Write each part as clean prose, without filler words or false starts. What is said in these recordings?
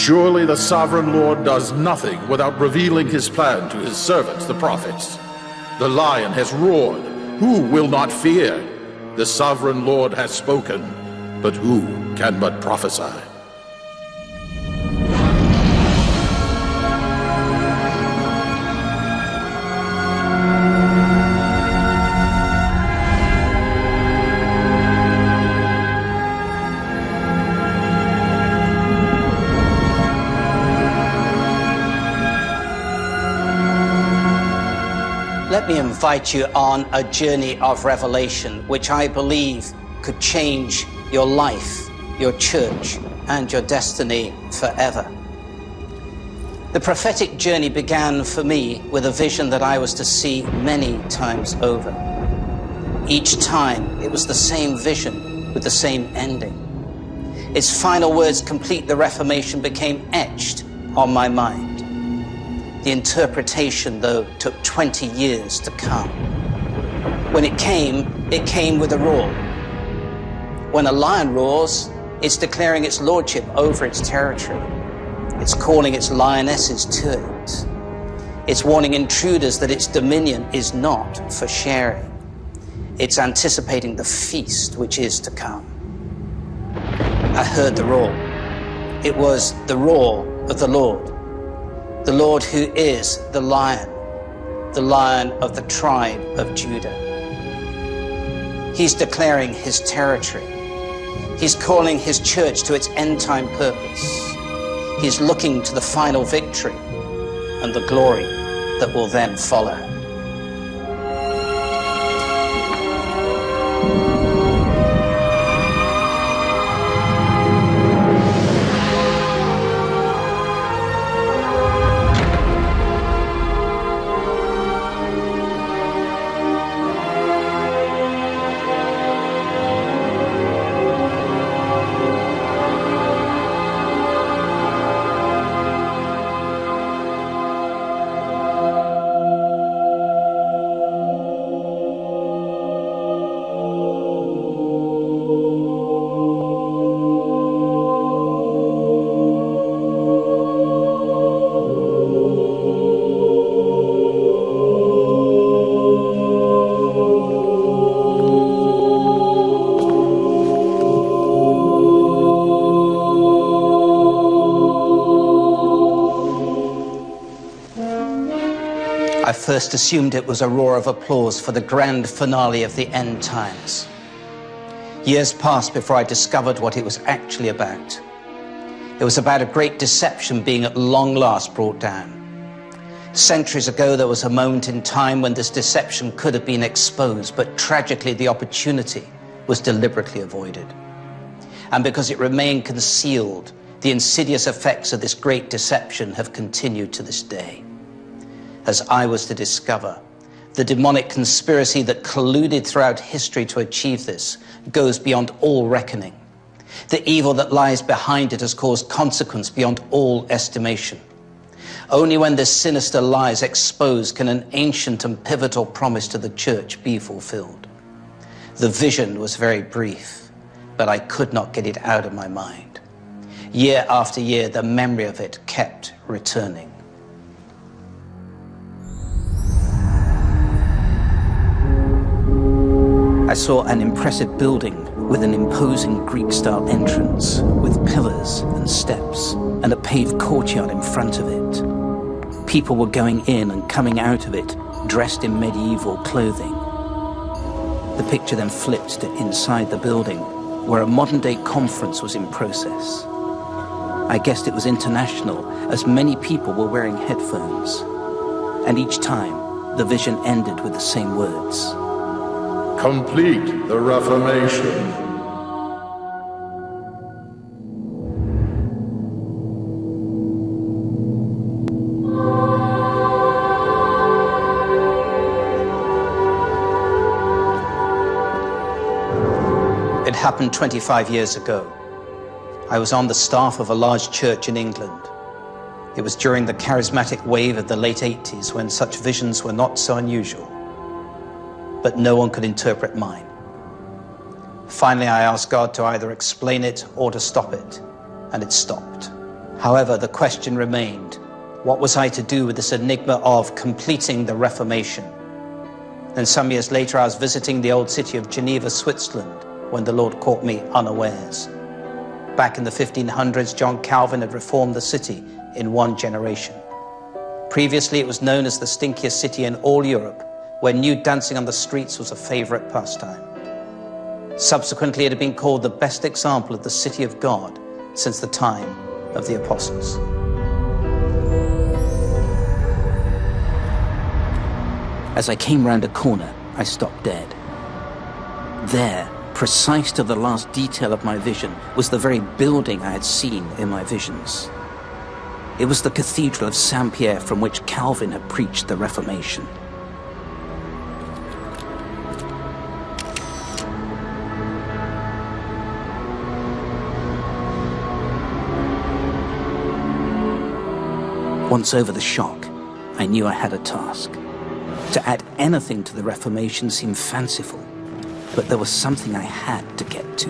Surely the sovereign Lord does nothing without revealing his plan to his servants, the prophets. The lion has roared. Who will not fear? The sovereign Lord has spoken, but who can but prophesy? Let me invite you on a journey of revelation, which I believe could change your life, your church, and your destiny forever. The prophetic journey began for me with a vision that I was to see many times over. Each time, it was the same vision with the same ending. Its final words, complete the Reformation, became etched on my mind. The interpretation, though, took 20 years to come. When it came with a roar. When a lion roars, it's declaring its lordship over its territory. It's calling its lionesses to it. It's warning intruders that its dominion is not for sharing. It's anticipating the feast which is to come. I heard the roar. It was the roar of the Lord. The Lord who is the Lion of the tribe of Judah. He's declaring his territory. He's calling his church to its end-time purpose. He's looking to the final victory and the glory that will then follow. I first assumed it was a roar of applause for the grand finale of the end times. Years passed before I discovered what it was actually about. It was about a great deception being at long last brought down. Centuries ago, there was a moment in time when this deception could have been exposed, but tragically, the opportunity was deliberately avoided. And because it remained concealed, the insidious effects of this great deception have continued to this day. As I was to discover, the demonic conspiracy that colluded throughout history to achieve this goes beyond all reckoning. The evil that lies behind it has caused consequence beyond all estimation. Only when this sinister lie is exposed can an ancient and pivotal promise to the church be fulfilled. The vision was very brief, but I could not get it out of my mind. Year after year, the memory of it kept returning. I saw an impressive building with an imposing Greek-style entrance, with pillars and steps, and a paved courtyard in front of it. People were going in and coming out of it, dressed in medieval clothing. The picture then flipped to inside the building, where a modern-day conference was in process. I guessed it was international, as many people were wearing headphones. And each time, the vision ended with the same words. Complete the Reformation. It happened 25 years ago. I was on the staff of a large church in England. It was during the charismatic wave of the late 80s when such visions were not so unusual. But no one could interpret mine. Finally, I asked God to either explain it or to stop it, and it stopped. However, the question remained, what was I to do with this enigma of completing the Reformation? Then some years later, I was visiting the old city of Geneva, Switzerland, when the Lord caught me unawares. Back in the 1500s, John Calvin had reformed the city in one generation. Previously, it was known as the stinkiest city in all Europe, where nude dancing on the streets was a favorite pastime. Subsequently, it had been called the best example of the city of God since the time of the apostles. As I came round a corner, I stopped dead. There, precise to the last detail of my vision, was the very building I had seen in my visions. It was the Cathedral of Saint-Pierre from which Calvin had preached the Reformation. Once over the shock, I knew I had a task. To add anything to the Reformation seemed fanciful, but there was something I had to get to.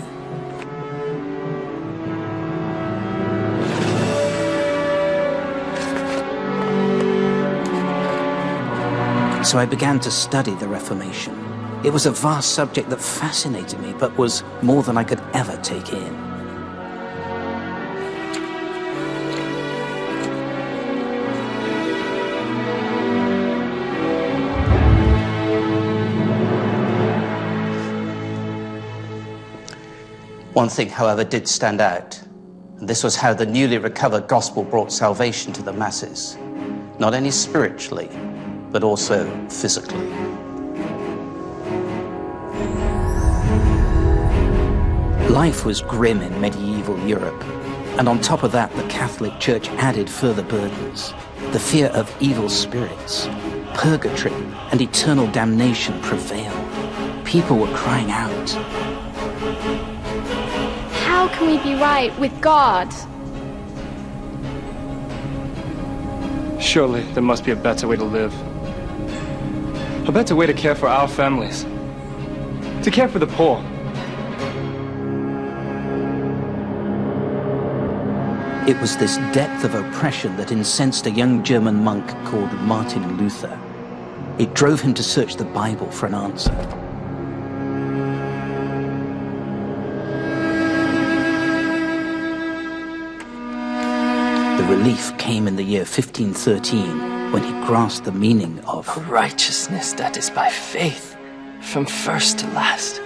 So I began to study the Reformation. It was a vast subject that fascinated me, but was more than I could ever take in. One thing, however, did stand out, and this was how the newly recovered gospel brought salvation to the masses, not only spiritually, but also physically. Life was grim in medieval Europe, and on top of that, the Catholic Church added further burdens. The fear of evil spirits, purgatory, and eternal damnation prevailed. People were crying out. How can we be right with God? Surely there must be a better way to live. A better way to care for our families. To care for the poor. It was this depth of oppression that incensed a young German monk called Martin Luther. It drove him to search the Bible for an answer. The relief came in the year 1513 when he grasped the meaning of a righteousness that is by faith from first to last.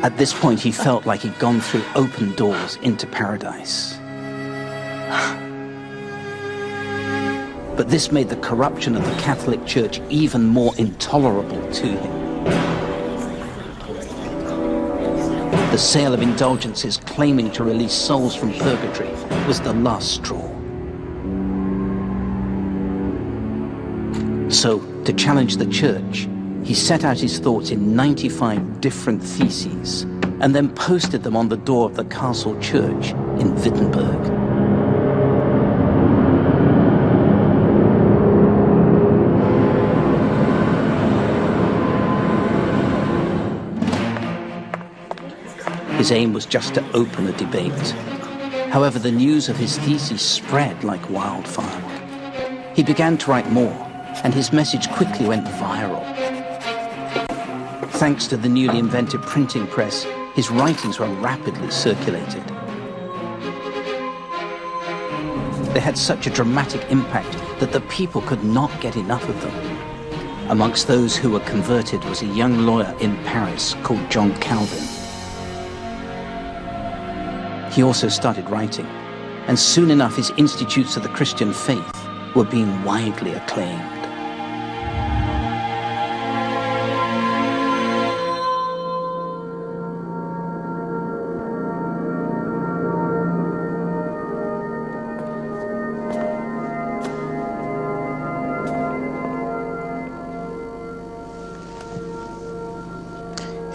At this point, he felt like he'd gone through open doors into paradise. But this made the corruption of the Catholic Church even more intolerable to him. The sale of indulgences claiming to release souls from purgatory was the last straw. So, to challenge the Church, he set out his thoughts in 95 different theses and then posted them on the door of the castle church in Wittenberg. His aim was just to open a debate. However, the news of his thesis spread like wildfire. He began to write more, and his message quickly went viral. Thanks to the newly invented printing press, his writings were rapidly circulated. They had such a dramatic impact that the people could not get enough of them. Amongst those who were converted was a young lawyer in Paris called John Calvin. He also started writing, and soon enough his Institutes of the Christian Faith were being widely acclaimed.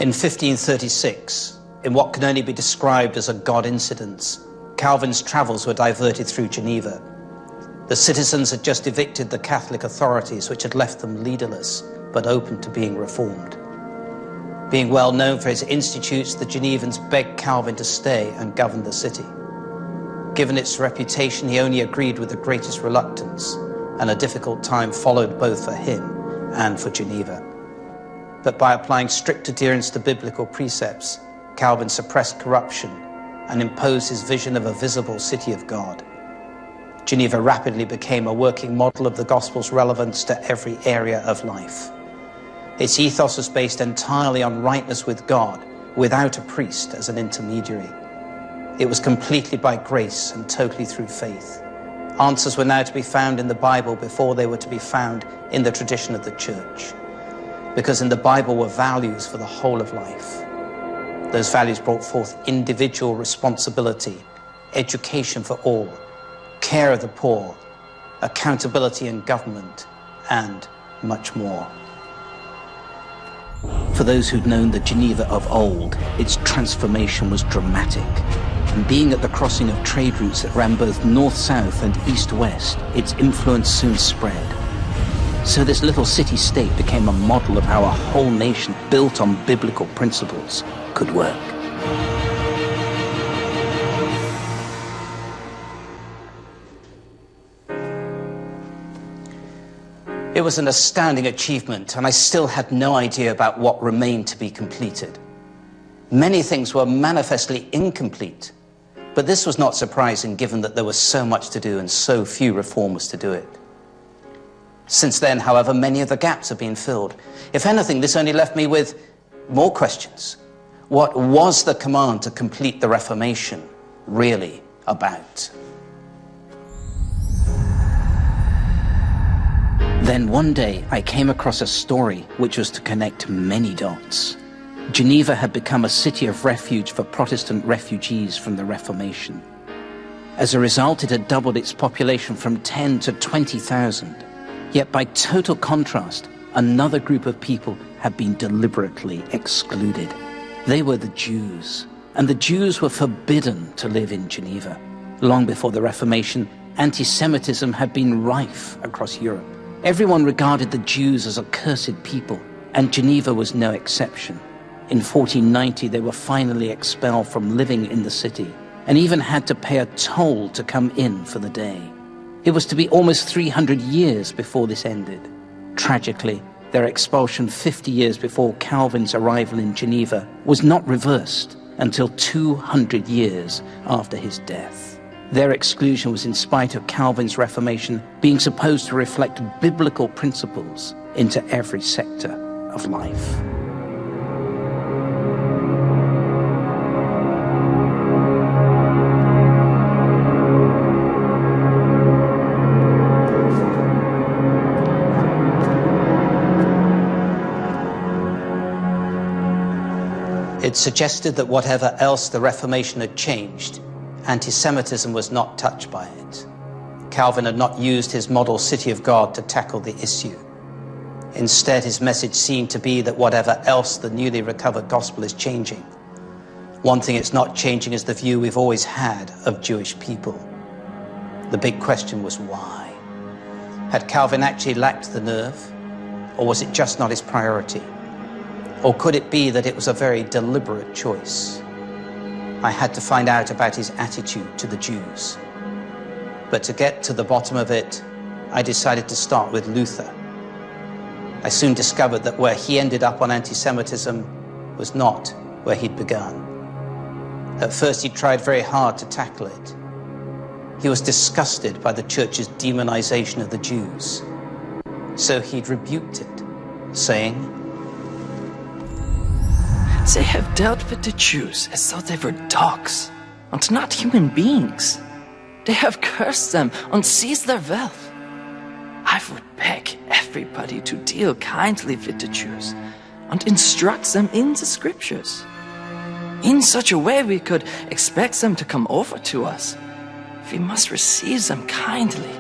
In 1536, in what can only be described as a God incident, Calvin's travels were diverted through Geneva. The citizens had just evicted the Catholic authorities, which had left them leaderless, but open to being reformed. Being well known for his institutes, the Genevans begged Calvin to stay and govern the city. Given its reputation, he only agreed with the greatest reluctance, and a difficult time followed both for him and for Geneva. But by applying strict adherence to biblical precepts, Calvin suppressed corruption and imposed his vision of a visible city of God. Geneva rapidly became a working model of the gospel's relevance to every area of life. Its ethos was based entirely on rightness with God, without a priest as an intermediary. It was completely by grace and totally through faith. Answers were now to be found in the Bible before they were to be found in the tradition of the church, because in the Bible were values for the whole of life. Those values brought forth individual responsibility, education for all, care of the poor, accountability in government, and much more. For those who'd known the Geneva of old, its transformation was dramatic. And being at the crossing of trade routes that ran both north-south and east-west, its influence soon spread. So this little city-state became a model of how a whole nation built on biblical principles could work. It was an astounding achievement, and I still had no idea about what remained to be completed. Many things were manifestly incomplete, but this was not surprising given that there was so much to do and so few reformers to do it. Since then, however, many of the gaps have been filled. If anything, this only left me with more questions. What was the command to complete the Reformation really about? Then one day I came across a story which was to connect many dots. Geneva had become a city of refuge for Protestant refugees from the Reformation. As a result, it had doubled its population from 10 to 20,000. Yet by total contrast, another group of people had been deliberately excluded. They were the Jews, and the Jews were forbidden to live in Geneva. Long before the Reformation, anti-Semitism had been rife across Europe. Everyone regarded the Jews as a cursed people, and Geneva was no exception. In 1490, they were finally expelled from living in the city, and even had to pay a toll to come in for the day. It was to be almost 300 years before this ended. Tragically, their expulsion 50 years before Calvin's arrival in Geneva was not reversed until 200 years after his death. Their exclusion was in spite of Calvin's Reformation being supposed to reflect biblical principles into every sector of life. It suggested that whatever else the Reformation had changed, anti-Semitism was not touched by it. Calvin had not used his model city of God to tackle the issue. Instead, his message seemed to be that whatever else the newly recovered gospel is changing, one thing it's not changing is the view we've always had of Jewish people. The big question was why? Had Calvin actually lacked the nerve, or was it just not his priority? Or could it be that it was a very deliberate choice? I had to find out about his attitude to the Jews. But to get to the bottom of it, I decided to start with Luther. I soon discovered that where he ended up on anti-Semitism was not where he'd begun. At first, he tried very hard to tackle it. He was disgusted by the church's demonization of the Jews. So he'd rebuked it, saying, They have dealt with the Jews as though they were dogs, and not human beings. They have cursed them and seized their wealth. I would beg everybody to deal kindly with the Jews and instruct them in the scriptures. In such a way we could expect them to come over to us. We must receive them kindly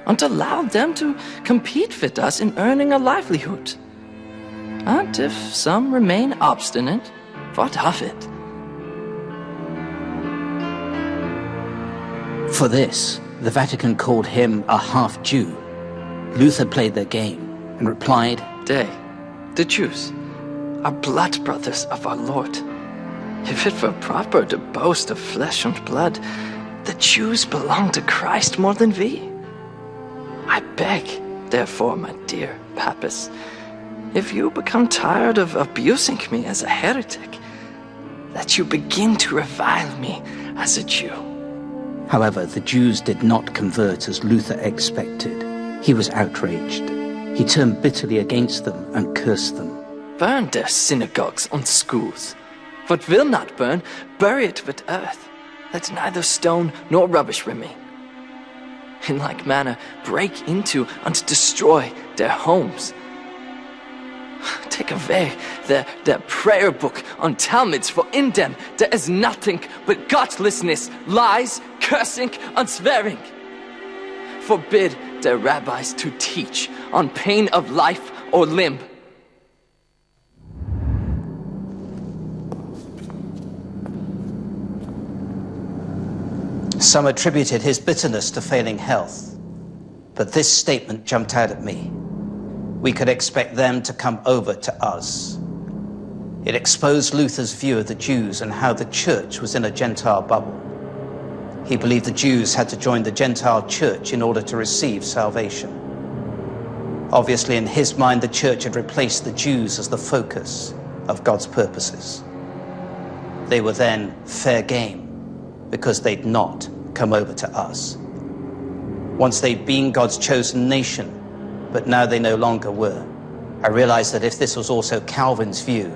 and allow them to compete with us in earning a livelihood. And if some remain obstinate, what of it? For this, the Vatican called him a half-Jew. Luther played their game and replied, They, the Jews, are blood brothers of our Lord. If it were proper to boast of flesh and blood, the Jews belong to Christ more than we. I beg, therefore, my dear Pappus, if you become tired of abusing me as a heretic, that you begin to revile me as a Jew. However, the Jews did not convert as Luther expected. He was outraged. He turned bitterly against them and cursed them. Burn their synagogues and schools. What will not burn, bury it with earth. Let neither stone nor rubbish remain. In like manner, break into and destroy their homes. Take away their prayer book and Talmuds, for in them there is nothing but godlessness, lies, cursing, and swearing. Forbid their rabbis to teach on pain of life or limb. Some attributed his bitterness to failing health, but this statement jumped out at me. We could expect them to come over to us. It exposed Luther's view of the Jews and how the church was in a Gentile bubble. He believed the Jews had to join the Gentile church in order to receive salvation. Obviously, in his mind, the church had replaced the Jews as the focus of God's purposes. They were then fair game because they'd not come over to us. Once they'd been God's chosen nation, but now they no longer were. I realized that if this was also Calvin's view,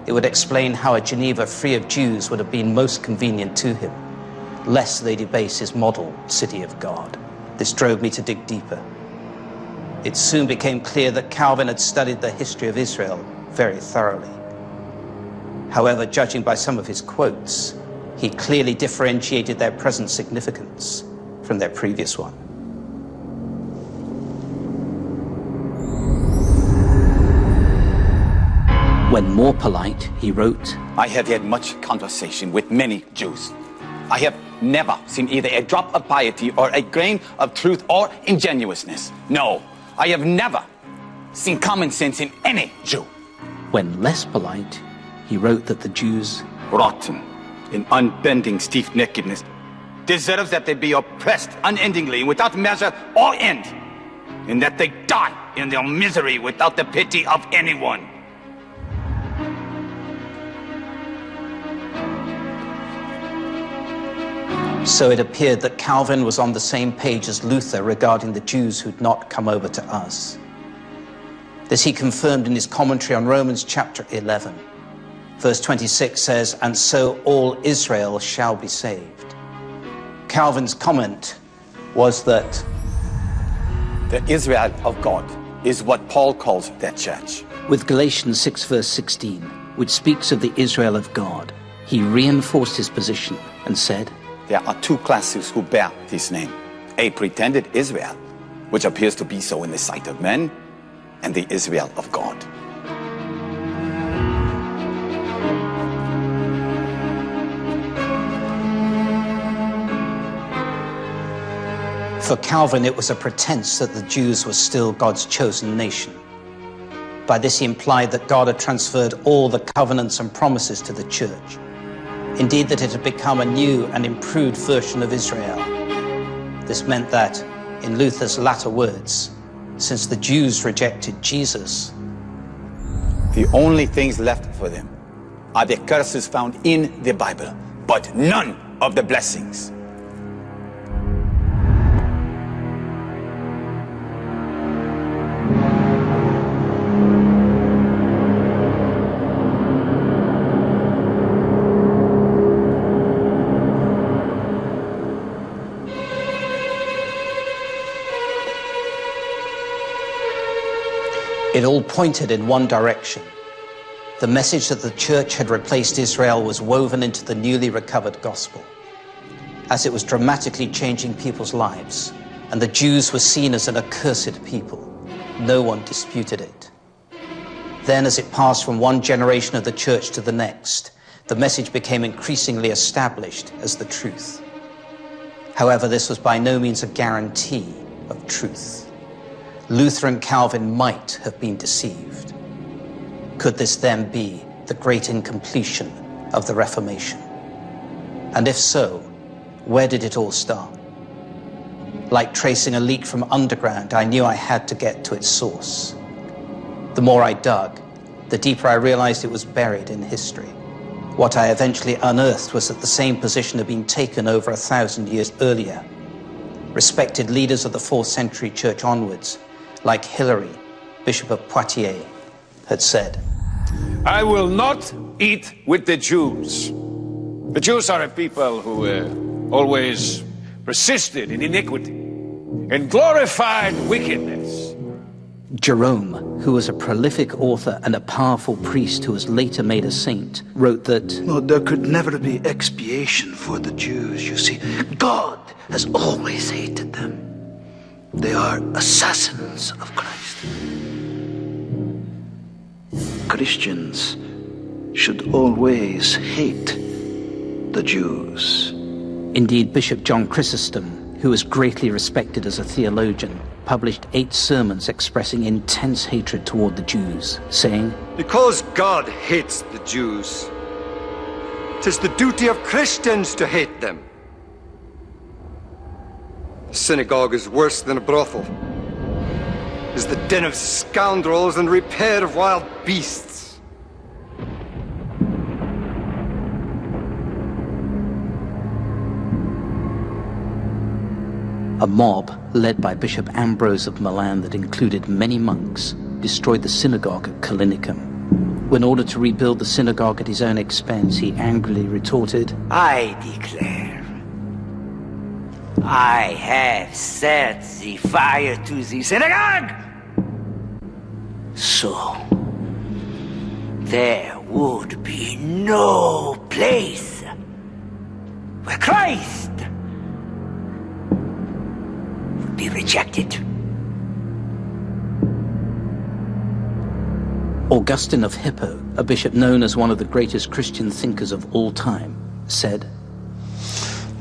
it would explain how a Geneva free of Jews would have been most convenient to him, lest they debase his model city of God. This drove me to dig deeper. It soon became clear that Calvin had studied the history of Israel very thoroughly. However, judging by some of his quotes, he clearly differentiated their present significance from their previous one. When more polite, he wrote, I have had much conversation with many Jews. I have never seen either a drop of piety or a grain of truth or ingenuousness. No, I have never seen common sense in any Jew. When less polite, he wrote that the Jews, rotten in unbending stiff-neckedness, deserves that they be oppressed unendingly without measure or end, and that they die in their misery without the pity of anyone. So it appeared that Calvin was on the same page as Luther regarding the Jews who'd not come over to us. This he confirmed in his commentary on Romans chapter 11. Verse 26 says, and so all Israel shall be saved. Calvin's comment was that the Israel of God is what Paul calls that church. With Galatians 6 verse 16, which speaks of the Israel of God, he reinforced his position and said, there are two classes who bear this name. A pretended Israel, which appears to be so in the sight of men, and the Israel of God. For Calvin, it was a pretense that the Jews were still God's chosen nation. By this he implied that God had transferred all the covenants and promises to the church. Indeed, that it had become a new and improved version of Israel. This meant that, in Luther's latter words, since the Jews rejected Jesus, the only things left for them are the curses found in the Bible, but none of the blessings. it all pointed in one direction. The message that the church had replaced Israel was woven into the newly recovered gospel, as it was dramatically changing people's lives, and the Jews were seen as an accursed people. No one disputed it. Then, as it passed from one generation of the church to the next, the message became increasingly established as the truth. However, this was by no means a guarantee of truth. Luther and Calvin might have been deceived. Could this then be the great incompletion of the Reformation? And if so, Where did it all start? Like tracing a leak from underground, I knew I had to get to its source. The more I dug, the deeper I realized it was buried in history. What I eventually unearthed was that the same position had been taken over 1,000 years earlier. Respected leaders of the 4th century church onwards, like Hilary, Bishop of Poitiers, had said, I will not eat with the Jews. The Jews are a people who always persisted in iniquity and glorified wickedness. Jerome, who was a prolific author and a powerful priest who was later made a saint, wrote that, No, there could never be expiation for the Jews, you see. God has always hated them. They are assassins of Christ. Christians should always hate the Jews. Indeed, Bishop John Chrysostom, who was greatly respected as a theologian, published 8 sermons expressing intense hatred toward the Jews, saying, Because God hates the Jews, 'tis the duty of Christians to hate them. A synagogue is worse than a brothel, is the den of scoundrels and repair of wild beasts. A mob, led by Bishop Ambrose of Milan that included many monks, destroyed the synagogue at Callinicum. When ordered to rebuild the synagogue at his own expense, he angrily retorted, I declare, I have set the fire to the synagogue, so there would be no place where Christ be rejected. Augustine of Hippo, a bishop known as one of the greatest Christian thinkers of all time, said,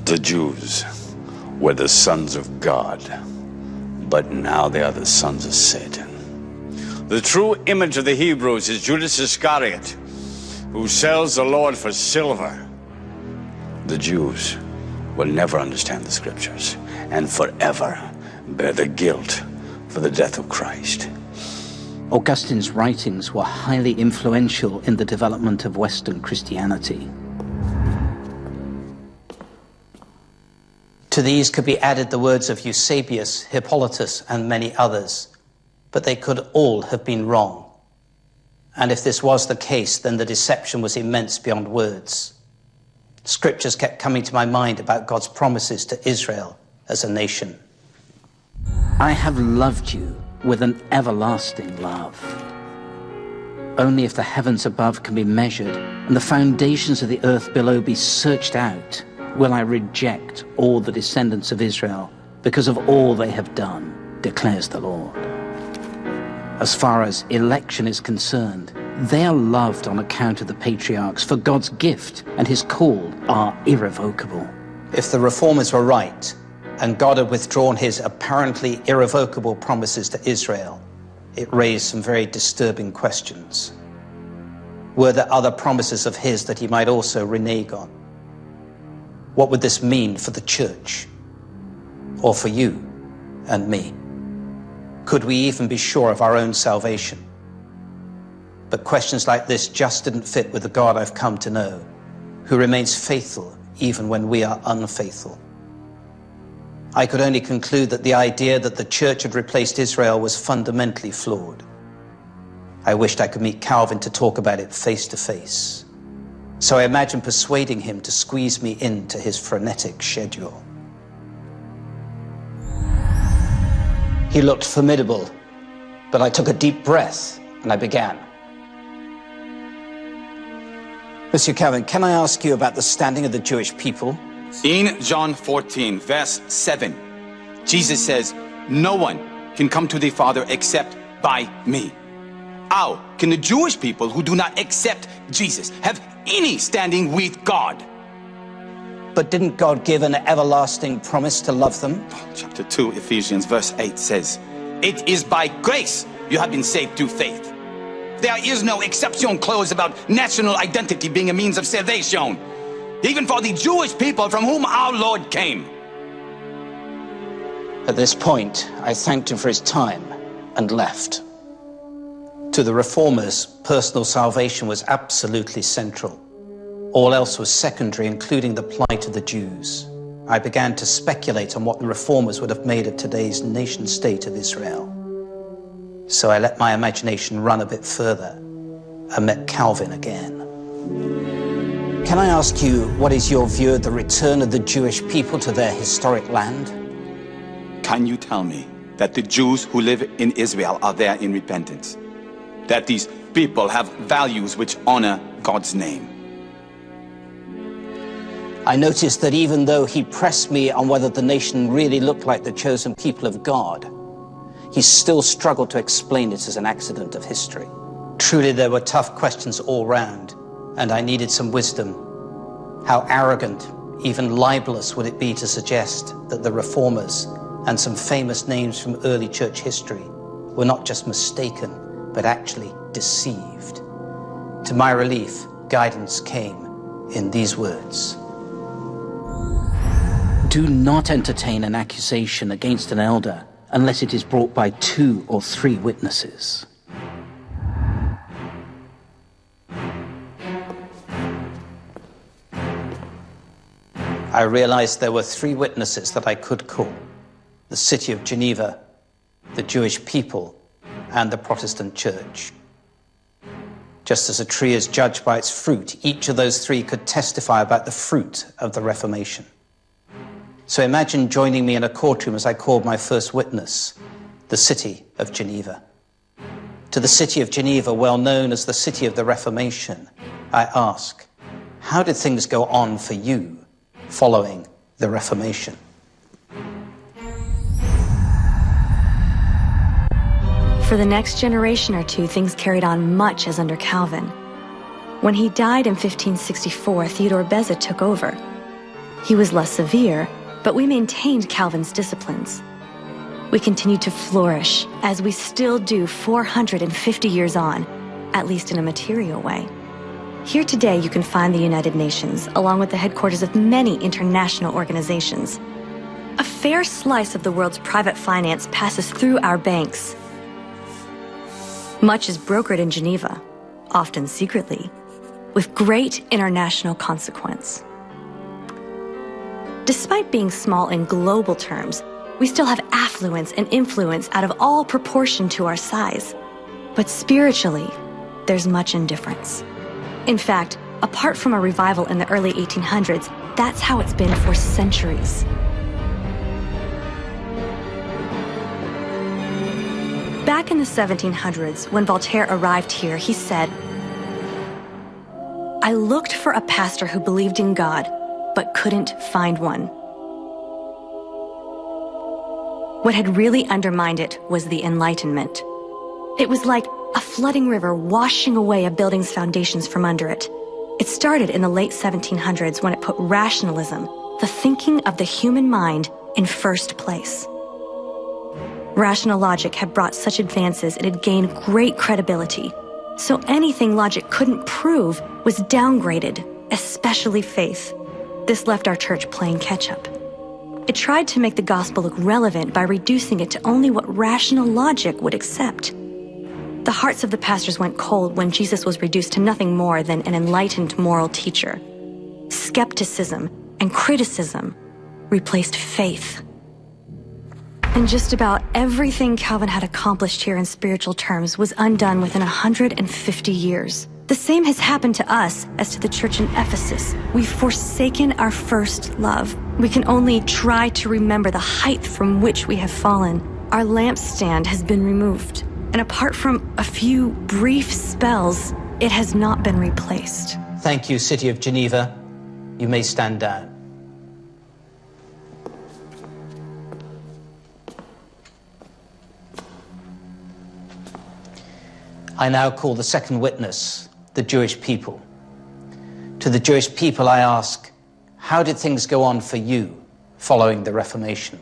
The Jews were the sons of God, but now they are the sons of Satan. The true image of the Hebrews is Judas Iscariot, who sells the Lord for silver. The Jews will never understand the scriptures and forever bear the guilt for the death of Christ. Augustine's writings were highly influential in the development of Western Christianity. To these could be added the words of Eusebius, Hippolytus, and many others, but they could all have been wrong. And if this was the case, then the deception was immense beyond words. Scriptures kept coming to my mind about God's promises to Israel as a nation. I have loved you with an everlasting love. Only if the heavens above can be measured and the foundations of the earth below be searched out, will I reject all the descendants of Israel because of all they have done, declares the Lord. As far as election is concerned, they are loved on account of the patriarchs, for God's gift and his call are irrevocable. If the reformers were right, and God had withdrawn his apparently irrevocable promises to Israel, it raised some very disturbing questions. Were there other promises of his that he might also renege on? What would this mean for the church? Or for you and me? Could we even be sure of our own salvation? But questions like this just didn't fit with the God I've come to know, who remains faithful even when we are unfaithful. I could only conclude that the idea that the church had replaced Israel was fundamentally flawed. I wished I could meet Calvin to talk about it face to face. So I imagined persuading him to squeeze me into his frenetic schedule. He looked formidable, but I took a deep breath and I began. Monsieur Calvin, can I ask you about the standing of the Jewish people? In John 14, verse 7, Jesus says, no one can come to the Father except by me. How can the Jewish people who do not accept Jesus have any standing with God? But didn't God give an everlasting promise to love them? Chapter 2, Ephesians, verse 8 says, it is by grace you have been saved through faith. There is no exception clause about national identity being a means of salvation. even for the Jewish people from whom our Lord came. At this point, I thanked him for his time and left. To the Reformers, personal salvation was absolutely central. All else was secondary, including the plight of the Jews. I began to speculate on what the Reformers would have made of today's nation-state of Israel. So I let my imagination run a bit further and met Calvin again. Can I ask you, what is your view of the return of the Jewish people to their historic land? Can you tell me that the Jews who live in Israel are there in repentance? That these people have values which honor God's name? I noticed that even though he pressed me on whether the nation really looked like the chosen people of God, he still struggled to explain it as an accident of history. Truly, there were tough questions all round, and I needed some wisdom. How arrogant, even libelous would it be to suggest that the Reformers and some famous names from early church history were not just mistaken, but actually deceived. To my relief, guidance came in these words. Do not entertain an accusation against an elder unless it is brought by 2 or 3 witnesses. I realized there were 3 witnesses that I could call: the city of Geneva, the Jewish people, and the Protestant church. Just as a tree is judged by its fruit, each of those 3 could testify about the fruit of the Reformation. So imagine joining me in a courtroom as I called my first witness, the city of Geneva. To the city of Geneva, well known as the city of the Reformation, I ask, how did things go on for you following the Reformation? For the next generation or 2, things carried on much as under Calvin. When he died in 1564, Theodore Beza took over. He was less severe, but we maintained Calvin's disciplines. We continued to flourish, as we still do 450 years on, at least in a material way. Here today you can find the United Nations, along with the headquarters of many international organizations. A fair slice of the world's private finance passes through our banks. Much is brokered in Geneva, often secretly, with great international consequence. Despite being small in global terms, we still have affluence and influence out of all proportion to our size. But spiritually, there's much indifference. In fact, apart from a revival in the early 1800s, that's how it's been for centuries. Back in the 1700s, when Voltaire arrived here, he said, "I looked for a pastor who believed in God, but couldn't find one." What had really undermined it was the Enlightenment. It was like a flooding river washing away a building's foundations from under it. It started in the late 1700s when it put rationalism, the thinking of the human mind, in first place. Rational logic had brought such advances it had gained great credibility. So anything logic couldn't prove was downgraded, especially faith. This left our church playing catch-up. It tried to make the gospel look relevant by reducing it to only what rational logic would accept. The hearts of the pastors went cold when Jesus was reduced to nothing more than an enlightened moral teacher. Skepticism and criticism replaced faith. And just about everything Calvin had accomplished here in spiritual terms was undone within 150 years. The same has happened to us as to the church in Ephesus. We've forsaken our first love. We can only try to remember the height from which we have fallen. Our lampstand has been removed, and apart from a few brief spells, it has not been replaced. Thank you, City of Geneva. You may stand down. I now call the second witness, the Jewish people. To the Jewish people I ask, how did things go on for you following the Reformation?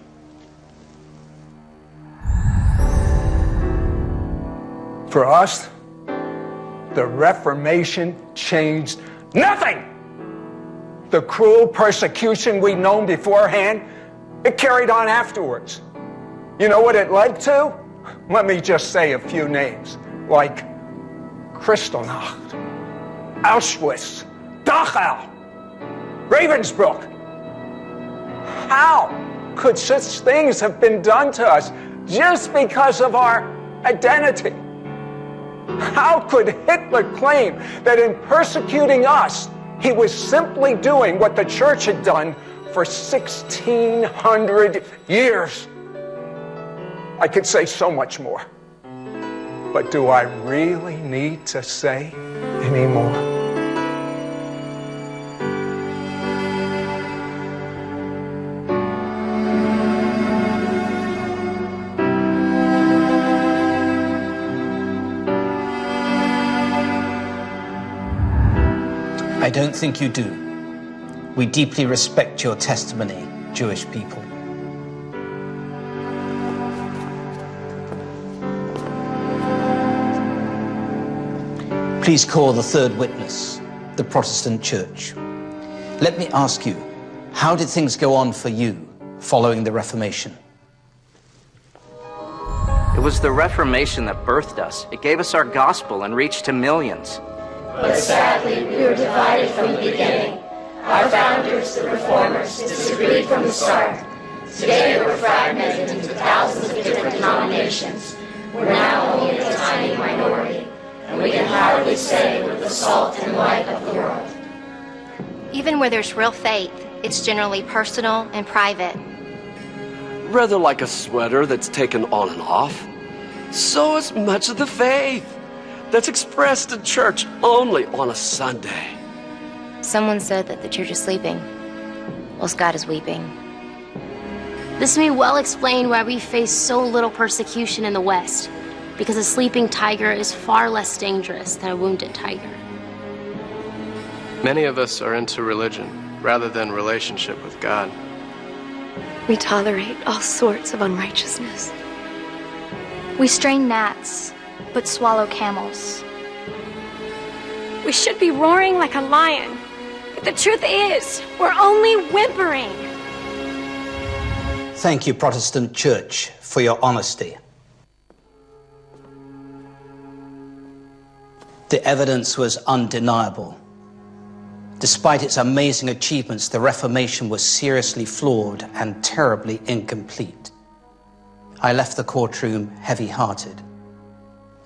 For us, the Reformation changed nothing. the cruel persecution we'd known beforehand, it carried on afterwards. You know what it led to? Let me just say a few names, like Kristallnacht, Auschwitz, Dachau, Ravensbrück. How could such things have been done to us just because of our identity? How could Hitler claim that in persecuting us, he was simply doing what the church had done for 1,600 years? I could say so much more. But do I really need to say any more? I don't think you do. We deeply respect your testimony, Jewish people. Please call the third witness, the Protestant Church. Let me ask you, how did things go on for you following the Reformation? It was the Reformation that birthed us. It gave us our gospel and reached to millions. But sadly, we were divided from the beginning. Our founders, the Reformers, disagreed from the start. Today we're fragmented into thousands of different denominations. We're now only a tiny minority, and we can hardly say we're the salt and light of the world. Even where there's real faith, it's generally personal and private. Rather like a sweater that's taken on and off. So is much of the faith that's expressed in church only on a Sunday. Someone said that the church is sleeping, whilst God is weeping. This may well explain why we face so little persecution in the West, because a sleeping tiger is far less dangerous than a wounded tiger. Many of us are into religion rather than relationship with God. We tolerate all sorts of unrighteousness. We strain gnats, but swallow camels. We should be roaring like a lion, but the truth is, we're only whimpering. Thank you, Protestant Church, for your honesty. The evidence was undeniable. Despite its amazing achievements, the Reformation was seriously flawed and terribly incomplete. I left the courtroom heavy-hearted.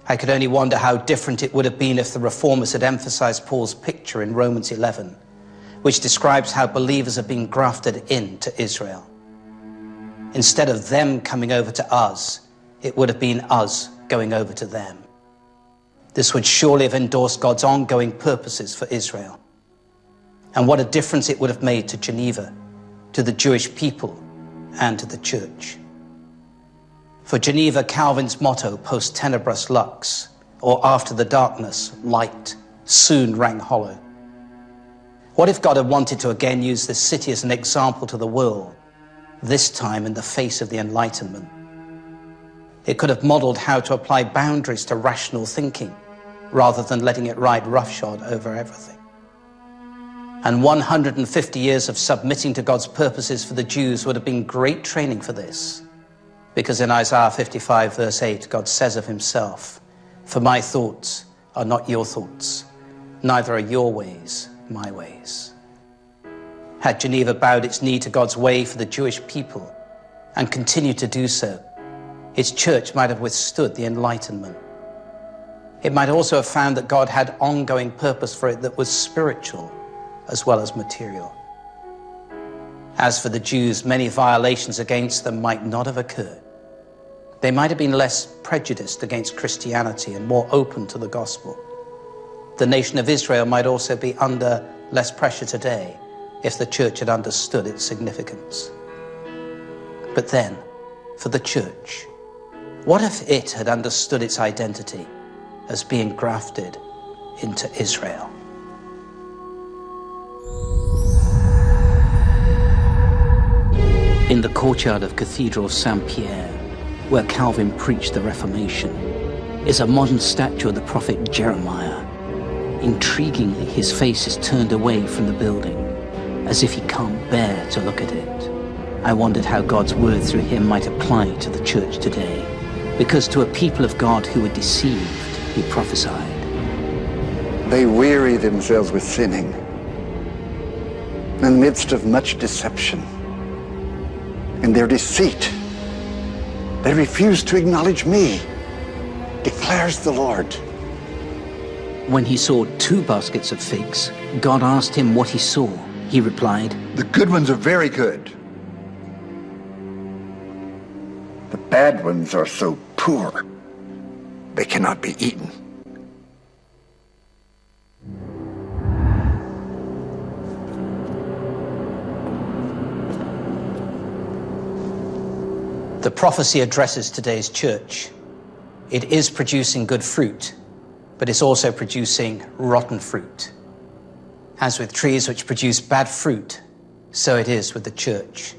I could only wonder how different it would have been if the Reformers had emphasized Paul's picture in Romans 11, which describes how believers are being grafted into Israel. Instead of them coming over to us, it would have been us going over to them. This would surely have endorsed God's ongoing purposes for Israel. And what a difference it would have made to Geneva, to the Jewish people, and to the church. For Geneva, Calvin's motto, post tenebras lux, or after the darkness, light, soon rang hollow. What if God had wanted to again use this city as an example to the world, this time in the face of the Enlightenment? It could have modeled how to apply boundaries to rational thinking, rather than letting it ride roughshod over everything. And 150 years of submitting to God's purposes for the Jews would have been great training for this. Because in Isaiah 55, verse 8, God says of himself, "For my thoughts are not your thoughts, neither are your ways my ways." Had Geneva bowed its knee to God's way for the Jewish people and continued to do so, its church might have withstood the Enlightenment. It might also have found that God had ongoing purpose for it that was spiritual as well as material. As for the Jews, many violations against them might not have occurred. They might have been less prejudiced against Christianity and more open to the gospel. The nation of Israel might also be under less pressure today if the church had understood its significance. But then, for the church, what if it had understood its identity as being grafted into Israel? In the courtyard of Cathedral Saint-Pierre, where Calvin preached the Reformation, is a modern statue of the prophet Jeremiah. Intriguingly, his face is turned away from the building, as if he can't bear to look at it. I wondered how God's word through him might apply to the church today, because to a people of God who were deceived, he prophesied. They weary themselves with sinning. In the midst of much deception, in their deceit, they refuse to acknowledge me, declares the Lord. When he saw 2 baskets of figs, God asked him what he saw. He replied, "The good ones are very good. The bad ones are so poor, they cannot be eaten." The prophecy addresses today's church. It is producing good fruit, but it's also producing rotten fruit. As with trees which produce bad fruit, so it is with the church.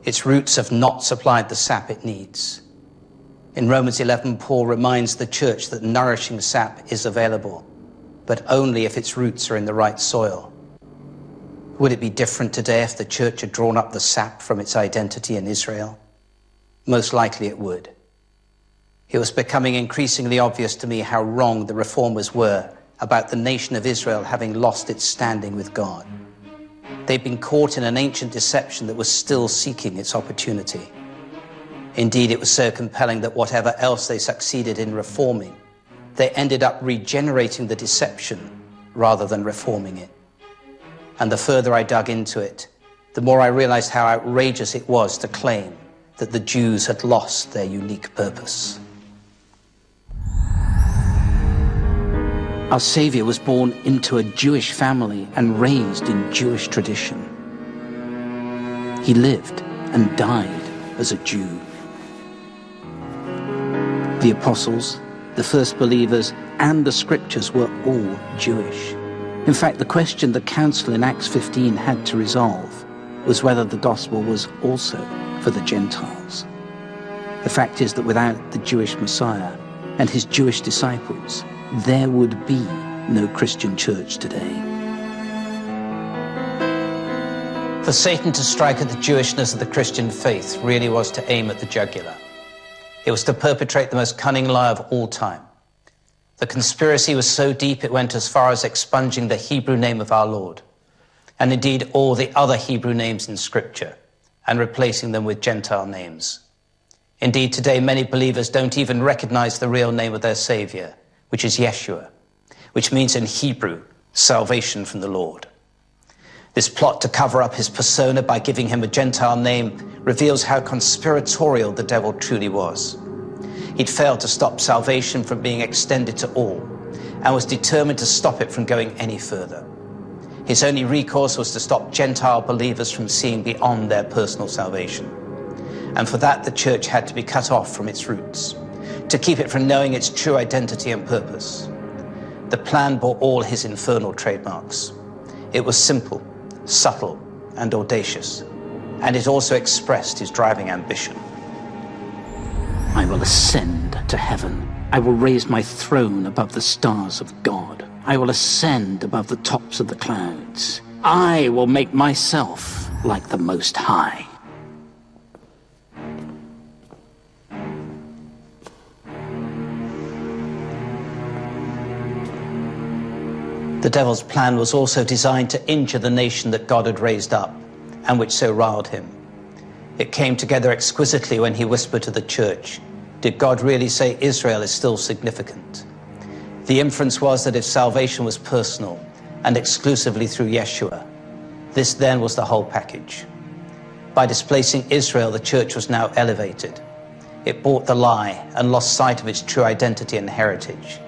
Its roots have not supplied the sap it needs. In Romans 11, Paul reminds the church that nourishing sap is available, but only if its roots are in the right soil. Would it be different today if the church had drawn up the sap from its identity in Israel? Most likely it would. It was becoming increasingly obvious to me how wrong the reformers were about the nation of Israel having lost its standing with God. They'd been caught in an ancient deception that was still seeking its opportunity. Indeed, it was so compelling that whatever else they succeeded in reforming, they ended up regenerating the deception rather than reforming it. And the further I dug into it, the more I realized how outrageous it was to claim that the Jews had lost their unique purpose. Our Savior was born into a Jewish family and raised in Jewish tradition. He lived and died as a Jew. The apostles, the first believers, and the scriptures were all Jewish. In fact, the question the council in Acts 15 had to resolve was whether the gospel was also for the Gentiles. The fact is that without the Jewish Messiah and his Jewish disciples, there would be no Christian church today. For Satan to strike at the Jewishness of the Christian faith really was to aim at the jugular. It was to perpetrate the most cunning lie of all time. The conspiracy was so deep it went as far as expunging the Hebrew name of our Lord, and indeed all the other Hebrew names in Scripture, and replacing them with Gentile names. Indeed, today many believers don't even recognize the real name of their Savior, which is Yeshua, which means in Hebrew, salvation from the Lord. This plot to cover up his persona by giving him a Gentile name reveals how conspiratorial the devil truly was. He'd failed to stop salvation from being extended to all, and was determined to stop it from going any further. His only recourse was to stop Gentile believers from seeing beyond their personal salvation. And for that, the church had to be cut off from its roots, to keep it from knowing its true identity and purpose. The plan bore all his infernal trademarks. It was simple, subtle, and audacious, and it also expressed his driving ambition. I will ascend to heaven. I will raise my throne above the stars of God. I will ascend above the tops of the clouds. I will make myself like the Most High. The devil's plan was also designed to injure the nation that God had raised up, and which so riled him. It came together exquisitely when he whispered to the church, did God really say Israel is still significant? The inference was that if salvation was personal and exclusively through Yeshua, this then was the whole package. By displacing Israel, the church was now elevated. It bought the lie and lost sight of its true identity and heritage.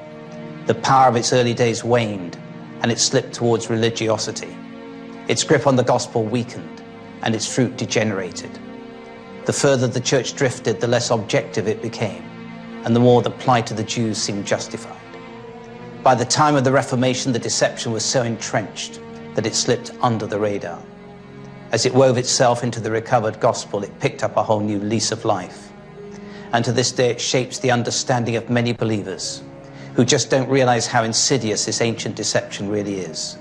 The power of its early days waned, and it slipped towards religiosity. Its grip on the gospel weakened, and its fruit degenerated. The further the church drifted, the less objective it became, and the more the plight of the Jews seemed justified. By the time of the Reformation, the deception was so entrenched that it slipped under the radar. As it wove itself into the recovered gospel, it picked up a whole new lease of life. And to this day, it shapes the understanding of many believers who just don't realize how insidious this ancient deception really is.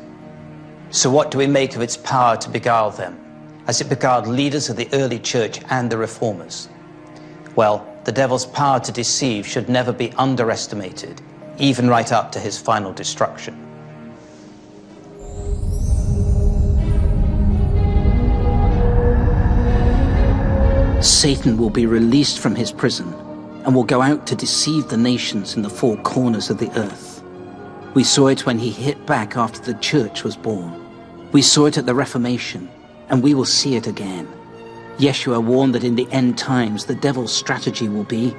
So what do we make of its power to beguile them, as it beguiled leaders of the early church and the reformers? Well, the devil's power to deceive should never be underestimated, even right up to his final destruction. Satan will be released from his prison and will go out to deceive the nations in the four corners of the earth. We saw it when he hit back after the church was born. We saw it at the Reformation, and we will see it again. Yeshua warned that in the end times the devil's strategy will be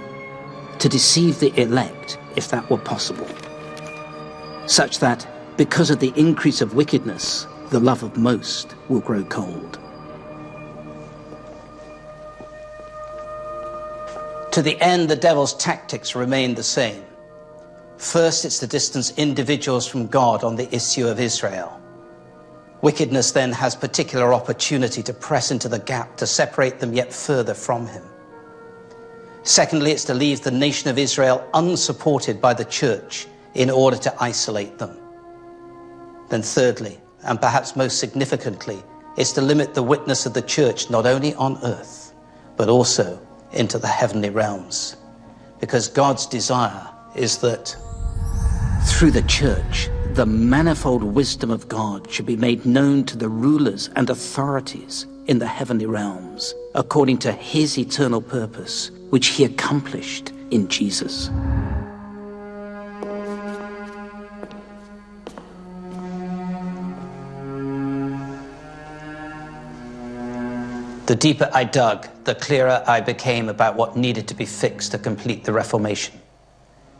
to deceive the elect, if that were possible, such that, because of the increase of wickedness, the love of most will grow cold. To the end, the devil's tactics remain the same. First, it's to distance individuals from God on the issue of Israel. Wickedness then has particular opportunity to press into the gap to separate them yet further from him. Secondly, it's to leave the nation of Israel unsupported by the church in order to isolate them. Then thirdly, and perhaps most significantly, it's to limit the witness of the church not only on earth, but also into the heavenly realms. Because God's desire is that through the church, the manifold wisdom of God should be made known to the rulers and authorities in the heavenly realms, according to his eternal purpose, which he accomplished in Jesus. The deeper I dug, the clearer I became about what needed to be fixed to complete the Reformation.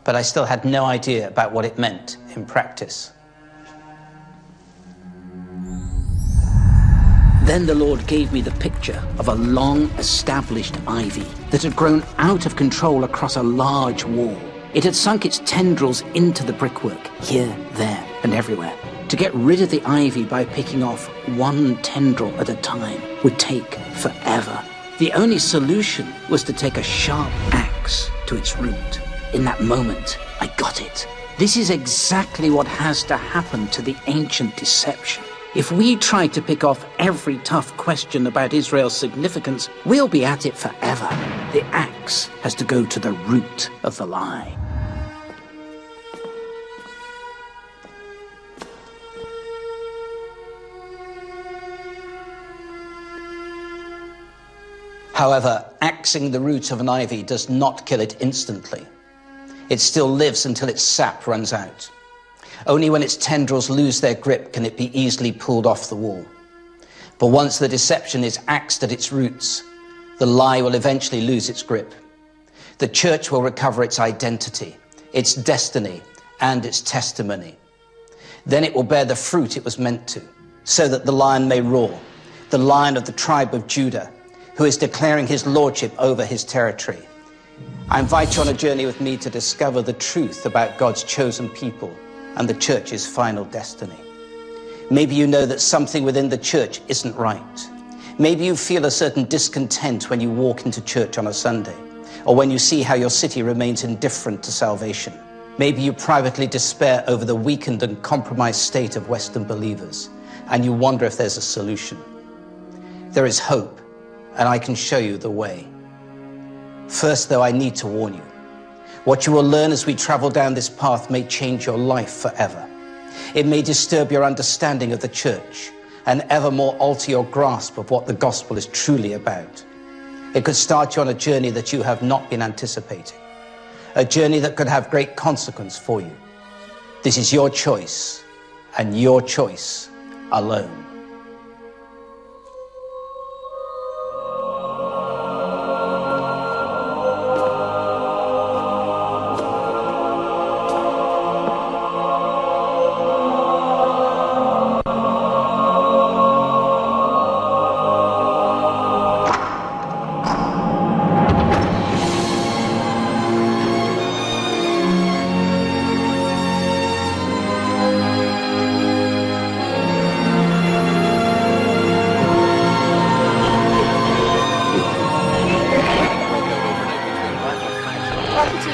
But I still had no idea about what it meant in practice. Then the Lord gave me the picture of a long-established ivy that had grown out of control across a large wall. It had sunk its tendrils into the brickwork, here, there, and everywhere. To get rid of the ivy by picking off one tendril at a time would take forever. The only solution was to take a sharp axe to its root. In that moment, I got it. This is exactly what has to happen to the ancient deception. If we try to pick off every tough question about Israel's significance, we'll be at it forever. The axe has to go to the root of the lie. However, axing the root of an ivy does not kill it instantly. It still lives until its sap runs out. Only when its tendrils lose their grip can it be easily pulled off the wall. But once the deception is axed at its roots, the lie will eventually lose its grip. The church will recover its identity, its destiny, and its testimony. Then it will bear the fruit it was meant to, so that the lion may roar, the lion of the tribe of Judah, who is declaring his lordship over his territory. I invite you on a journey with me to discover the truth about God's chosen people and the church's final destiny. Maybe you know that something within the church isn't right. Maybe you feel a certain discontent when you walk into church on a Sunday, or when you see how your city remains indifferent to salvation. Maybe you privately despair over the weakened and compromised state of Western believers, and you wonder if there's a solution. There is hope, and I can show you the way. First, though, I need to warn you. What you will learn as we travel down this path may change your life forever. It may disturb your understanding of the church and evermore alter your grasp of what the gospel is truly about. It could start you on a journey that you have not been anticipating, a journey that could have great consequence for you. This is your choice, and your choice alone.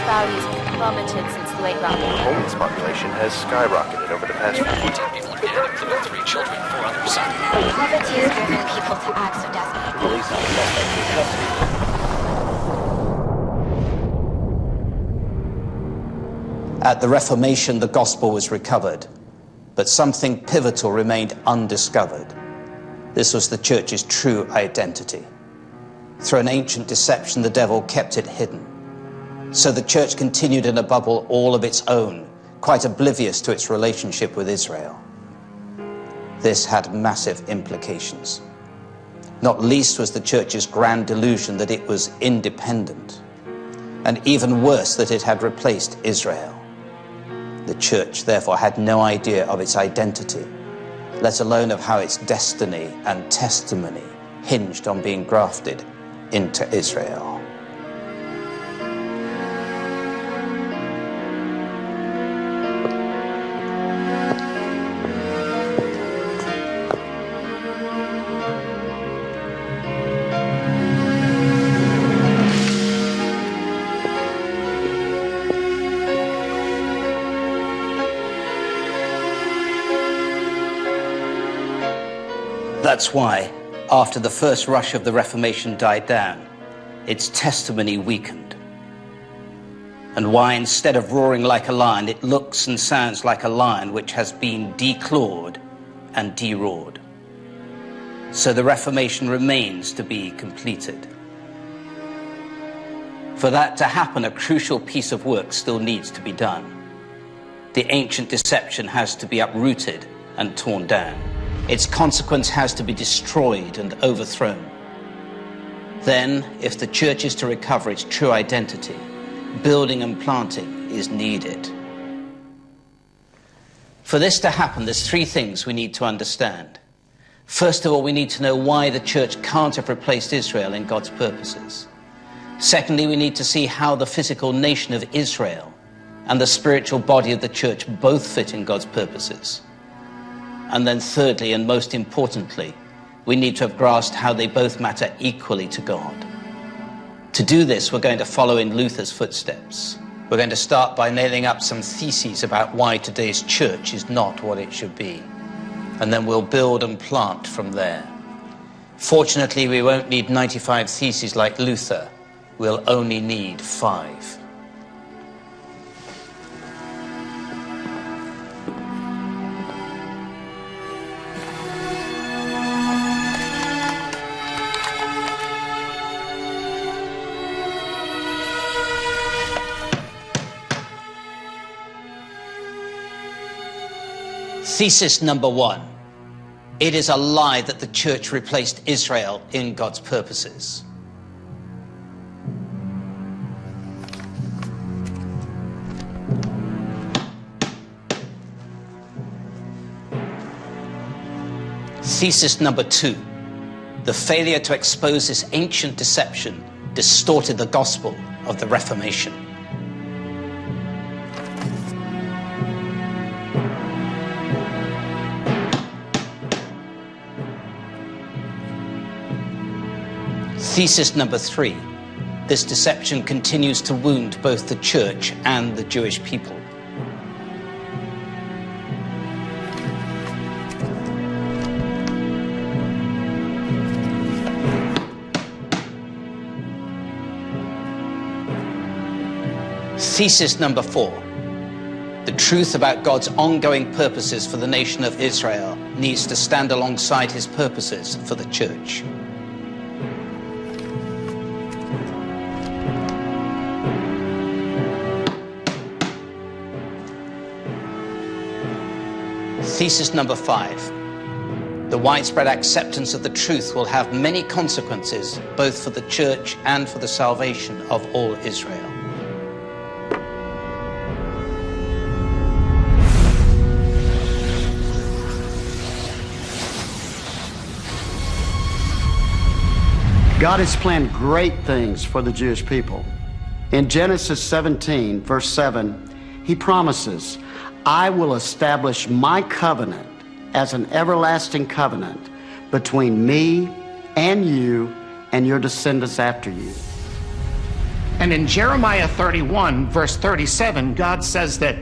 Values have plummeted since the late round. The homeless population has skyrocketed over the past 15 years. and including 3 children, 4 others. Profiteers driven people to acts of desperate. Police have suspects in custody. At the Reformation, the gospel was recovered, but something pivotal remained undiscovered. This was the church's true identity. Through an ancient deception, the devil kept it hidden. So the church continued in a bubble all of its own, quite oblivious to its relationship with Israel. This had massive implications. Not least was the church's grand delusion that it was independent, and even worse, that it had replaced Israel. The church, therefore, had no idea of its identity, let alone of how its destiny and testimony hinged on being grafted into Israel. That's why, after the first rush of the Reformation died down, its testimony weakened. And why, instead of roaring like a lion, it looks and sounds like a lion which has been declawed and deroared. So the Reformation remains to be completed. For that to happen, a crucial piece of work still needs to be done. The ancient deception has to be uprooted and torn down. Its consequence has to be destroyed and overthrown. Then, if the church is to recover its true identity, building and planting is needed. For this to happen, there's 3 things we need to understand. First of all, we need to know why the church can't have replaced Israel in God's purposes. Secondly, we need to see how the physical nation of Israel and the spiritual body of the church both fit in God's purposes. And then thirdly, and most importantly, we need to have grasped how they both matter equally to God. To do this, we're going to follow in Luther's footsteps. We're going to start by nailing up some theses about why today's church is not what it should be. And then we'll build and plant from there. Fortunately, we won't need 95 theses like Luther. We'll only need 5. Thesis number 1. It is a lie that the church replaced Israel in God's purposes. Thesis number 2. The failure to expose this ancient deception distorted the gospel of the Reformation. Thesis number 3. This deception continues to wound both the church and the Jewish people. Thesis number 4. The truth about God's ongoing purposes for the nation of Israel needs to stand alongside his purposes for the church. Thesis number 5. The widespread acceptance of the truth will have many consequences, both for the church and for the salvation of all Israel. God has planned great things for the Jewish people. In Genesis 17, verse 7, he promises, I will establish my covenant as an everlasting covenant between me and you and your descendants after you. And in Jeremiah 31, verse 37, God says that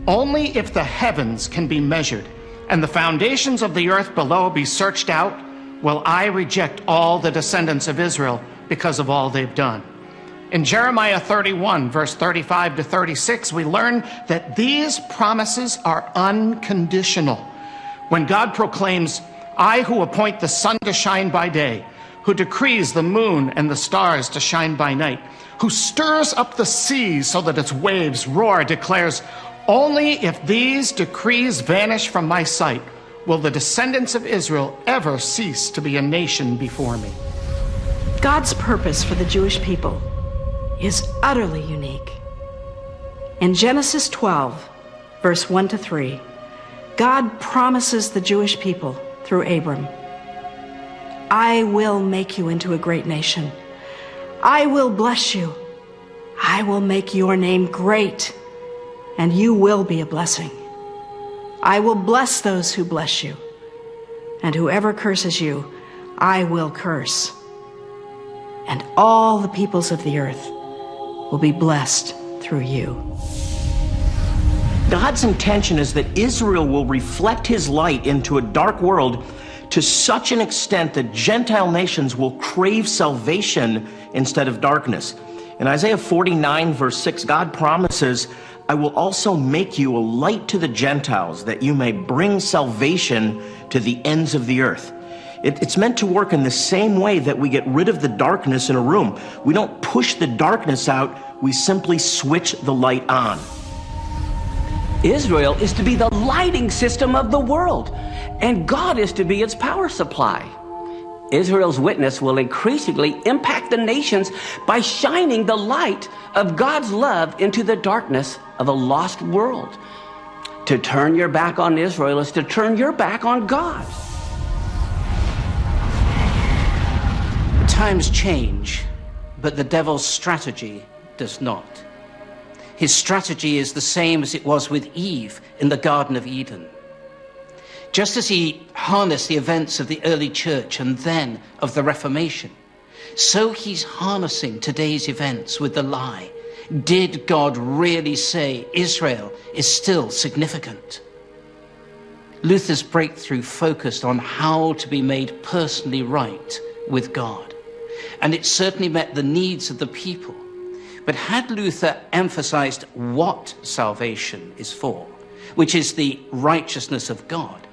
only if the heavens can be measured and the foundations of the earth below be searched out, will I reject all the descendants of Israel because of all they've done. In Jeremiah 31, verse 35 to 36, we learn that these promises are unconditional. When God proclaims, I who appoint the sun to shine by day, who decrees the moon and the stars to shine by night, who stirs up the seas so that its waves roar, declares, only if these decrees vanish from my sight will the descendants of Israel ever cease to be a nation before me. God's purpose for the Jewish people is utterly unique. In Genesis 12, verse 1 to 3, God promises the Jewish people through Abram, I will make you into a great nation. I will bless you. I will make your name great, and you will be a blessing. I will bless those who bless you, and whoever curses you, I will curse. And all the peoples of the earth will be blessed through you. God's intention is that Israel will reflect his light into a dark world to such an extent that Gentile nations will crave salvation instead of darkness. In Isaiah 49, verse 6, God promises, I will also make you a light to the Gentiles, that you may bring salvation to the ends of the earth. It's meant to work in the same way that we get rid of the darkness in a room. We don't push the darkness out, we simply switch the light on. Israel is to be the lighting system of the world, and God is to be its power supply. Israel's witness will increasingly impact the nations by shining the light of God's love into the darkness of a lost world. To turn your back on Israel is to turn your back on God. Times change, but the devil's strategy does not. His strategy is the same as it was with Eve in the Garden of Eden. Just as he harnessed the events of the early church and then of the Reformation, so he's harnessing today's events with the lie. Did God really say Israel is still significant? Luther's breakthrough focused on how to be made personally right with God, and it certainly met the needs of the people. But had Luther emphasized what salvation is for, which is the righteousness of God,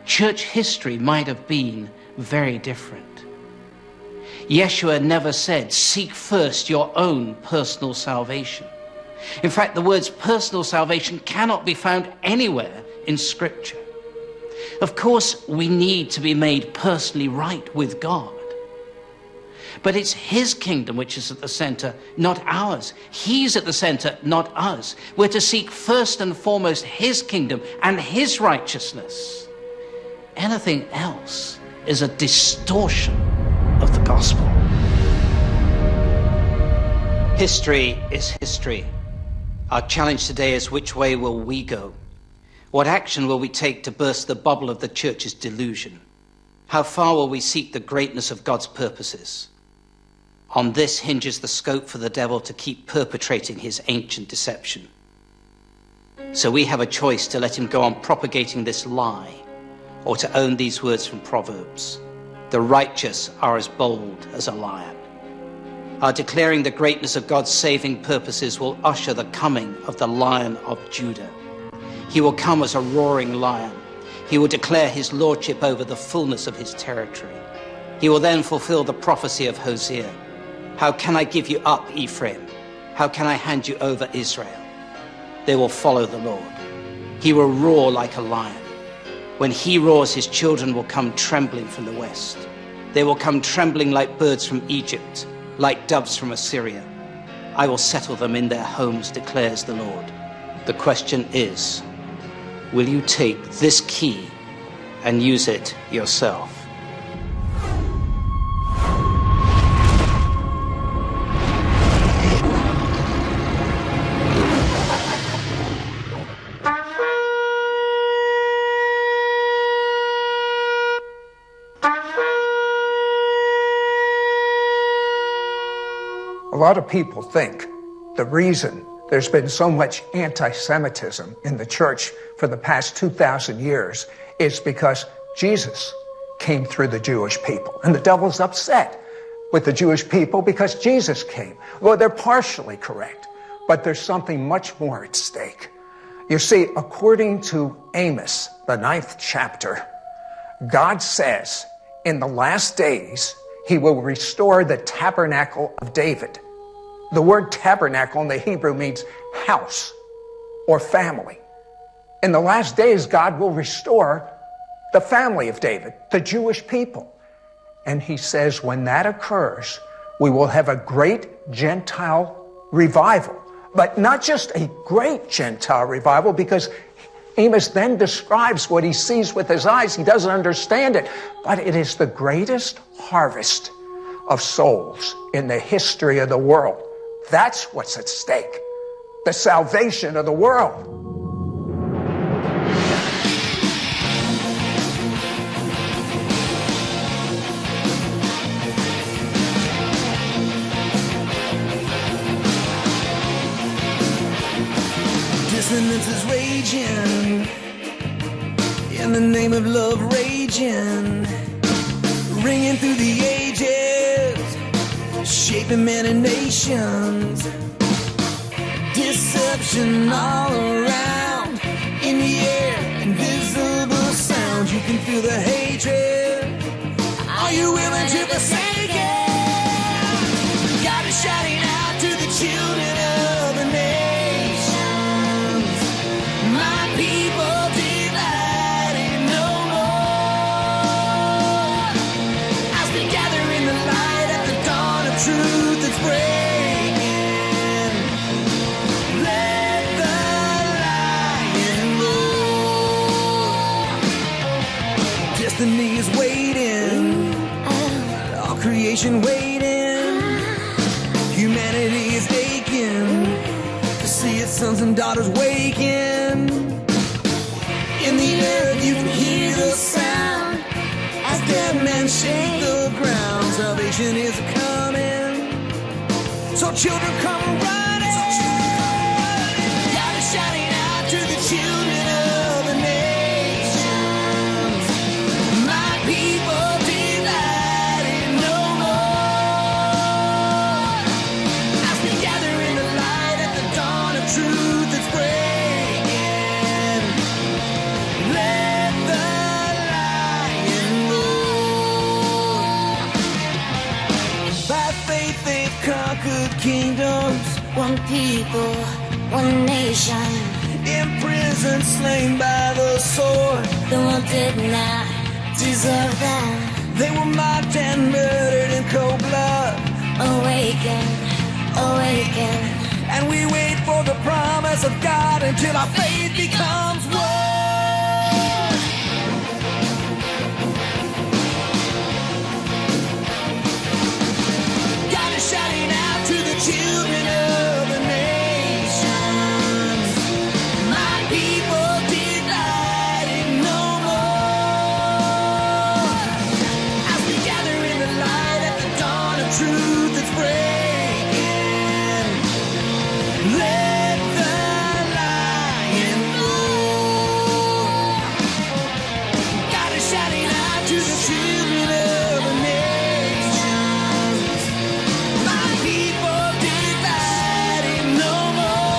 church history might have been very different. Yeshua never said, seek first your own personal salvation. In fact, the words personal salvation cannot be found anywhere in Scripture. Of course, we need to be made personally right with God. But it's his kingdom which is at the center, not ours. He's at the center, not us. We're to seek first and foremost his kingdom and his righteousness. Anything else is a distortion of the gospel. History is history. Our challenge today is, which way will we go? What action will we take to burst the bubble of the church's delusion? How far will we seek the greatness of God's purposes? On this hinges the scope for the devil to keep perpetrating his ancient deception. So we have a choice to let him go on propagating this lie, or to own these words from Proverbs. The righteous are as bold as a lion. Our declaring the greatness of God's saving purposes will usher the coming of the Lion of Judah. He will come as a roaring lion. He will declare his lordship over the fullness of his territory. He will then fulfill the prophecy of Hosea. How can I give you up, Ephraim? How can I hand you over, Israel? They will follow the Lord. He will roar like a lion. When he roars, his children will come trembling from the west. They will come trembling like birds from Egypt, like doves from Assyria. I will settle them in their homes, declares the Lord. The question is, will you take this key and use it yourself? A lot of people think the reason there's been so much anti-Semitism in the church for the past 2,000 years is because Jesus came through the Jewish people. And the devil's upset with the Jewish people because Jesus came. Well, they're partially correct, but there's something much more at stake. You see, according to Amos, the 9th chapter, God says in the last days, he will restore the tabernacle of David. The word tabernacle in the Hebrew means house or family. In the last days, God will restore the family of David, the Jewish people. And he says when that occurs, we will have a great Gentile revival. But not just a great Gentile revival, because Amos then describes what he sees with his eyes. He doesn't understand it, but it is the greatest harvest of souls in the history of the world. That's what's at stake. The salvation of the world. Dissonance is raging, in the name of love raging, ringing through the ages, shaping many nations. Deception all around, in the air, invisible sounds. You can feel the hatred. Are you willing to forsake it? God is shouting out to the children of the nations. My people divided no more. As we gather in the light at the dawn of truth that's breaking. Destiny is waiting, all creation waiting. Humanity is aching to see its sons and daughters waking. In the earth you can hear the sound as dead men shake the ground. Salvation is coming, so children come running. God is shouting out to the children of the nation. People divided no more. As we gather in the light at the dawn of truth that's breaking. Let the lion roar. By faith they've conquered kingdoms. One people, one nation. Imprisoned, slain by the sword. The world did not deserve them. They were mocked and murdered in cold blood. Awaken, awaken. And we wait for the promise of God until our faith becomes one. God is shouting out to the children of the nations. My people divided no more. As we gather in the light at the dawn of truth that's breaking. Let the lion roar. God is shouting out to the children of the nations. My people divided no more.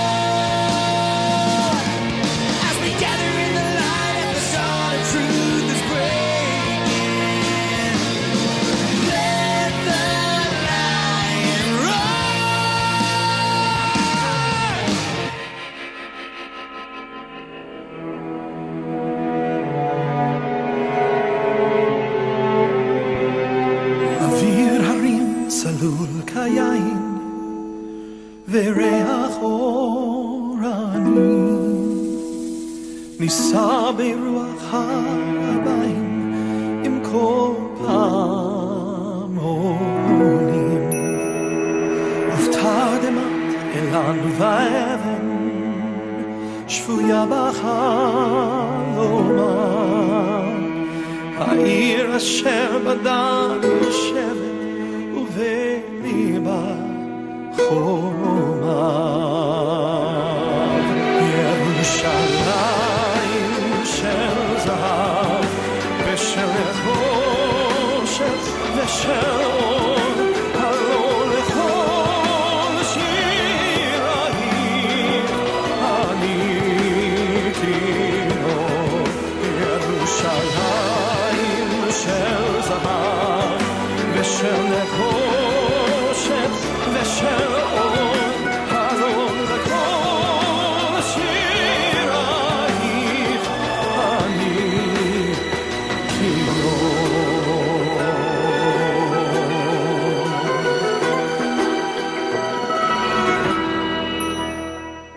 As we gather in the light at the dawn of truth that's breaking. Let the lion roar. אוויר הרים צלול כיין וריח אורני נישא ברוח הרבים עם כל פעמונים ותרדמת אילן ואבן שבויה בחלומה העיר אשר בדן יושבת ובליבה חומה ירושלים של זהב של נחושת ושל